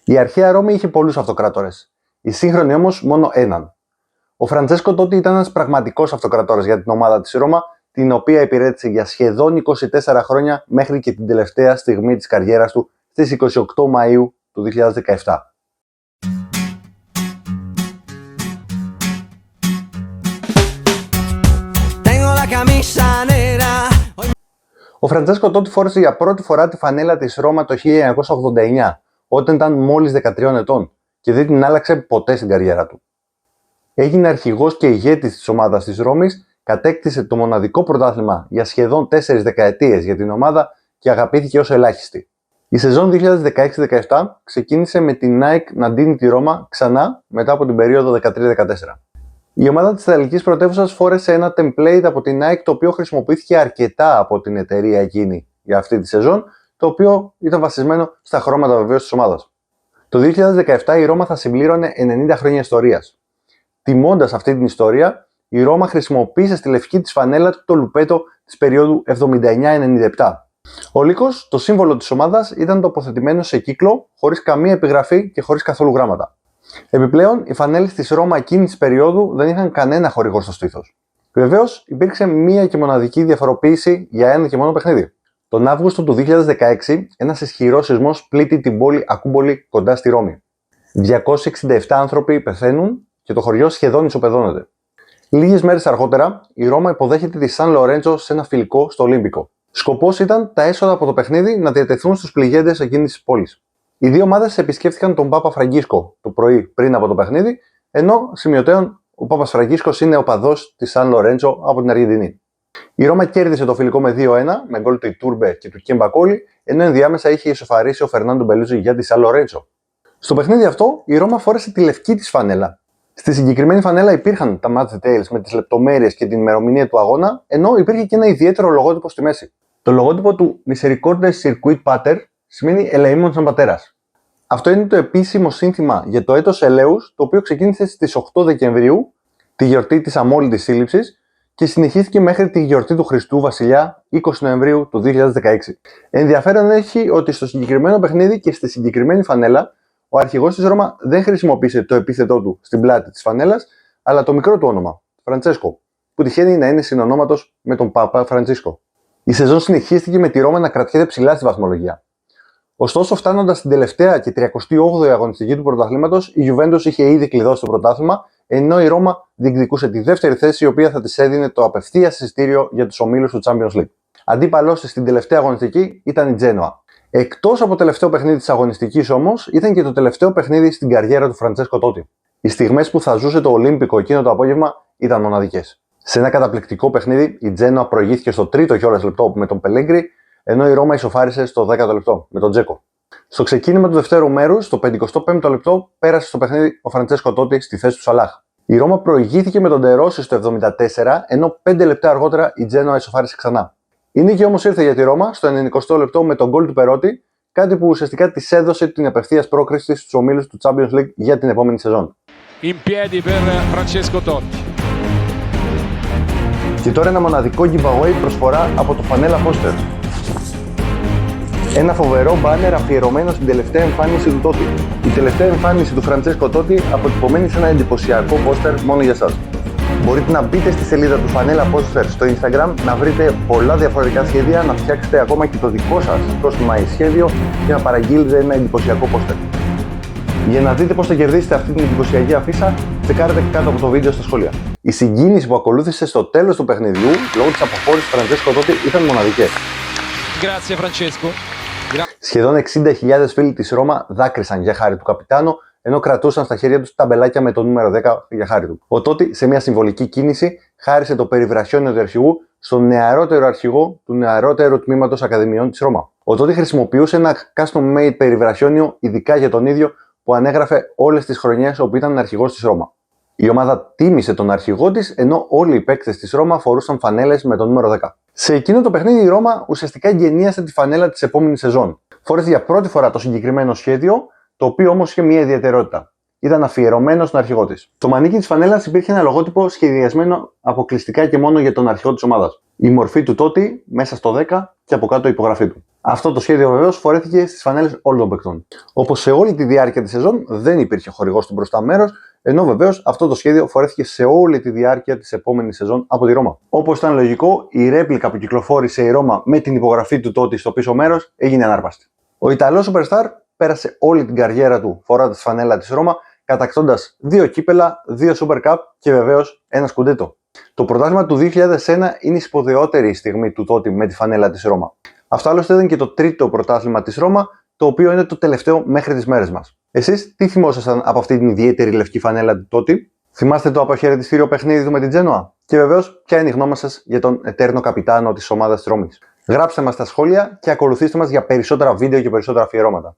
Η αρχαία Ρώμη είχε πολλούς αυτοκράτορες. Η σύγχρονη όμως μόνο έναν. Ο Φραντσέσκο Τότι ήταν ένας πραγματικός αυτοκράτορας για την ομάδα της Ρώμα, την οποία υπηρέτησε για σχεδόν 24 χρόνια μέχρι και την τελευταία στιγμή της καριέρας του στις 28 Μαΐου του 2017. Ο Φραντσέσκο Τότι φόρεσε για πρώτη φορά τη φανέλα της Ρώμα το 1989, όταν ήταν μόλις 13 ετών και δεν την άλλαξε ποτέ στην καριέρα του. Έγινε αρχηγός και ηγέτης της ομάδας της Ρώμης, κατέκτησε το μοναδικό πρωτάθλημα για σχεδόν 4 δεκαετίες για την ομάδα και αγαπήθηκε ως ελάχιστη. Η σεζόν 2016-17 ξεκίνησε με την Nike να ντύνει τη Ρώμα ξανά μετά από την περίοδο 13-14. Η ομάδα της Ιταλικής πρωτεύουσας φόρεσε ένα template από την Nike, το οποίο χρησιμοποιήθηκε αρκετά από την εταιρεία εκείνη για αυτή τη σεζόν, το οποίο ήταν βασισμένο στα χρώματα βεβαίως της ομάδας. Το 2017 η Ρώμα θα συμπλήρωνε 90 χρόνια ιστορίας. Τιμώντας αυτή την ιστορία, η Ρώμα χρησιμοποίησε στη λευκή της φανέλα το λουπέτο της περίοδου 79-97. Ο λύκος, το σύμβολο της ομάδας, ήταν τοποθετημένο σε κύκλο, χωρίς καμία επιγραφή και χωρίς καθόλου γράμματα. Επιπλέον, οι φανέλες της Ρώμα εκείνης της περίοδου δεν είχαν κανένα χορηγό στο στήθος. Βεβαίως, υπήρξε μία και μοναδική διαφοροποίηση για ένα και μόνο παιχνίδι. Τον Αύγουστο του 2016, ένας ισχυρός σεισμός πλήττει την πόλη Ακούμπολη κοντά στη Ρώμη. 267 άνθρωποι πεθαίνουν και το χωριό σχεδόν ισοπεδώνεται. Λίγες μέρες αργότερα, η Ρώμα υποδέχεται τη Σαν Λορέντσο σε ένα φιλικό στο Ολύμπικο. Σκοπός ήταν τα έσοδα από το παιχνίδι να διατεθούν στους πληγέντες εκείνης της πόλης. Οι δύο ομάδες επισκέφθηκαν τον Πάπα Φραγκίσκο το πρωί πριν από το παιχνίδι, ενώ σημειωτέων ο Πάπας Φραγκίσκος είναι οπαδός της Σαν Λορέντσο από την Αργεντινή. Η Ρώμα κέρδισε το φιλικό με 2-1 με γκολ του Ιτούρμπε και του Κιμπακόλη, ενώ ενδιάμεσα είχε ισοφαρίσει ο Φερνάντο Μπελούζι για τη Σαν Λορέντσο. Στο παιχνίδι αυτό, η Ρώμα φόρεσε τη λευκή της φανέλα. Στη συγκεκριμένη φανέλα υπήρχαν τα match details με τις λεπτομέρειες και την ημερομηνία του αγώνα, ενώ υπήρχε και ένα ιδιαίτερο λογότυπο στη μέση. Το λογότυπο του Misericordes Circuit Pater σημαίνει Ελεήμων σαν πατέρας. Αυτό είναι το επίσημο σύνθημα για το έτος Ελέους, το οποίο ξεκίνησε στις 8 Δεκεμβρίου, τη γιορτή της αμόλυντης σύλληψης, και συνεχίστηκε μέχρι τη γιορτή του Χριστού Βασιλιά 20 Νοεμβρίου του 2016. Ενδιαφέρον έχει ότι στο συγκεκριμένο παιχνίδι και στη συγκεκριμένη φανέλα, ο αρχηγός της Ρώμα δεν χρησιμοποίησε το επίθετό του στην πλάτη της φανέλας, αλλά το μικρό του όνομα, Φραντσέσκο, που τυχαίνει να είναι συνονόματος με τον Πάπα Φραντσίσκο. Η σεζόν συνεχίστηκε με τη Ρώμα να κρατιέται ψηλά στη βαθμολογία. Ωστόσο, φτάνοντας στην τελευταία και 38η αγωνιστική του πρωταθλήματος, η Juventus είχε ήδη κλειδώσει το πρωτάθλημα, ενώ η Ρώμα διεκδικούσε τη δεύτερη θέση, η οποία θα της έδινε το απευθείας εισιτήριο για τους ομίλους του Champions League. Αντίπαλός της στην τελευταία αγωνιστική ήταν η Τζένοα. Εκτός από το τελευταίο παιχνίδι της αγωνιστικής όμως, ήταν και το τελευταίο παιχνίδι στην καριέρα του Φραντσέσκο Τότι. Οι στιγμές που θα ζούσε το Ολύμπικο εκείνο το απόγευμα ήταν μοναδικές. Σε ένα καταπληκτικό παιχνίδι, η Τζένοα προηγήθηκε στο τρίτο κιόλας λεπτό με τον Πελέγκρι, ενώ η Ρώμα ισοφάρισε στο 10ο λεπτό με τον Τζέκο. Στο ξεκίνημα του δευτέρου μέρους, στο 55ο λεπτό, πέρασε στο παιχνίδι ο Φραντσέσκο Τότι στη θέση του Σαλάχ. Η Ρώμα προηγήθηκε με τον Ντερόση στο 74, ενώ 5 λεπτά αργότερα η Τζένοα ισοφάρισε ξανά. Η νίκη όμως ήρθε για τη Ρώμα στο 90ο λεπτό με τον γκολ του Περότη, κάτι που ουσιαστικά της έδωσε την απευθείας πρόκριση στους ομίλους του Champions League για την επόμενη σεζόν. Και τώρα ένα μοναδικό giveaway προσφορά από το Φανέλα Poster. Ένα φοβερό μπάνερ αφιερωμένο στην τελευταία εμφάνιση του Τότι. Η τελευταία εμφάνιση του Φραντσέσκο Τότι αποτυπωμένη σε ένα εντυπωσιακό πόστερ μόνο για εσάς. Μπορείτε να μπείτε στη σελίδα του Φανέλα Poster στο Instagram, να βρείτε πολλά διαφορετικά σχέδια, να φτιάξετε ακόμα και το δικό σας customized σχέδιο και να παραγγείλετε ένα εντυπωσιακό πόστερ. Για να δείτε πώς θα κερδίσετε αυτή την εντυπωσιακή αφίσα, τσεκάρετε κάτω από το βίντεο στα σχόλια. Η συγκίνηση που ακολούθησε στο τέλος του παιχνιδιού λόγω της αποχώρησης του Φραντσέσκο Τότι ήταν μοναδικές. Σχεδόν 60.000 φίλοι της Ρώμα δάκρυσαν για χάρη του καπιτάνο, ενώ κρατούσαν στα χέρια τους ταμπελάκια με το νούμερο 10 για χάρη του. Ο Τότι, σε μια συμβολική κίνηση, χάρισε το περιβρασιόνιο του αρχηγού στον νεαρότερο αρχηγό του νεαρότερου τμήματος Ακαδημιών της Ρώμα. Ο Τότι χρησιμοποιούσε ένα custom-made περιβρασιόνιο ειδικά για τον ίδιο, που ανέγραφε όλες τις χρονιές όπου ήταν αρχηγός της Ρώμα. Η ομάδα τίμησε τον αρχηγό της, ενώ όλοι οι παίκτες της Ρώμα φορούσαν φανέλες με το νούμερο 10. Σε εκείνο το παιχνίδι η Ρώμα ουσιαστικά γενίασε τη φανέλα της επόμενης σεζόν. Φόρεσε για πρώτη φορά το συγκεκριμένο σχέδιο, το οποίο όμως είχε μια ιδιαιτερότητα. Ήταν αφιερωμένο στον αρχηγό της. Στο μανίκι της φανέλας υπήρχε ένα λογότυπο σχεδιασμένο αποκλειστικά και μόνο για τον αρχηγό της ομάδας. η μορφή του Τότι μέσα στο 10 και από κάτω η υπογραφή του. Αυτό το σχέδιο βεβαίως φορέθηκε στις φανέλες όλων των παικτών. Όπως σε όλη τη διάρκεια της σεζόν δεν υπήρχε χορηγός στο μπροστά μέρος, ενώ βεβαίως αυτό το σχέδιο φορέθηκε σε όλη τη διάρκεια της επόμενης σεζόν από τη Ρώμα. Όπως ήταν λογικό, η ρέπλικα που κυκλοφόρησε η Ρώμα με την υπογραφή του Τότι στο πίσω μέρος έγινε ανάρπαστη. Ο Ιταλός Superstar πέρασε όλη την καριέρα του φορώντας τη φανέλα της Ρώμα, κατακτώντας 2 κύπελα, 2 Super Cup και βεβαίως ένα σκουντέτο. Το πρωτάθλημα του 2001 είναι η σπουδαιότερη στιγμή του Τότι με τη φανέλα της Ρώμα. Αυτό άλλωστε ήταν και το τρίτο πρωτάθλημα της Ρώμα, το οποίο είναι το τελευταίο μέχρι τις μέρες μας. Εσείς τι θυμόσασταν από αυτή την ιδιαίτερη λευκή φανέλα του Τότι? Θυμάστε το αποχαιρετιστήριο παιχνίδι του με την Τζένοα? Και βεβαίως, ποια είναι η γνώμη σας για τον ετέρνο καπιτάνο της ομάδας της Ρώμης? Γράψτε μας στα σχόλια και ακολουθήστε μας για περισσότερα βίντεο και περισσότερα αφιερώματα.